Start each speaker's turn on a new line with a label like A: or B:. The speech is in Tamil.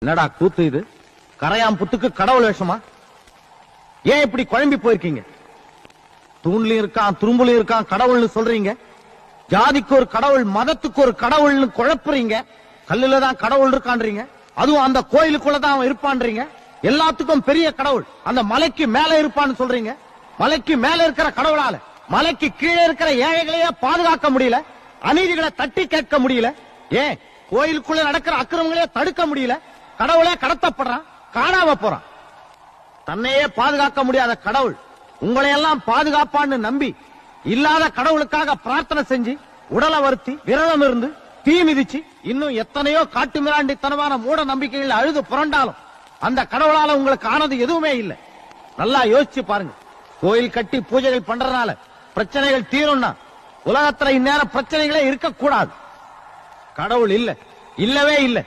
A: என்னடா கூத்து இது? கரையாம் புத்துக்கு கடவுள் வேஷமா? ஏன் இப்படி குழம்பி போயிருக்கீங்க? தூண்லயும் இருக்கான், துரும்புலயும் இருக்கான், கடவுள்னு சொல்றீங்க. ஜாதிக்கு ஒரு கடவுள், மதத்துக்கு ஒரு கடவுள்னு குழப்புறீங்க. கல்லுல தான் கடவுள் இருக்கான்றீங்க, அதுவும் அந்த கோயிலுக்குள்ளதான் அவன் இருப்பான்றீங்க. எல்லாத்துக்கும் பெரிய கடவுள் அந்த மலைக்கு மேல இருப்பான்னு சொல்றீங்க. மலைக்கு மேல இருக்கிற கடவுளால மலைக்கு கீழே இருக்கிற ஏழைகளையே பாதுகாக்க முடியல, அநீதிகளை தட்டி கேட்க முடியல. ஏன் கோயிலுக்குள்ள நடக்கிற அக்கிரமங்களே தடுக்க முடியல? கடவுளே கடத்தப்படுறான், காணாம போறான். தன்னையே பாதுகாக்க முடியாத கடவுள் உங்களையெல்லாம் பாதுகாப்பான்னு நம்பி இல்லாத கடவுளுக்காக பிரார்த்தனை செஞ்சு உடலை வருத்தி விரதம் இருந்து தீ மிதிச்சு இன்னும் எத்தனையோ காட்டு மிராண்டித்தனமான மூட நம்பிக்கைகள் அழுது புரண்டாலும் அந்த கடவுளால உங்களுக்கு ஆனது எதுவுமே இல்லை. நல்லா யோசிச்சு பாருங்க. கோயில் கட்டி பூஜைகள் பண்றதுனால பிரச்சனைகள் தீரும்னா உலகத்துல இந்நேரம் பிரச்சனைகளே இருக்கக்கூடாது. கடவுள் இல்ல, இல்லவே இல்லை.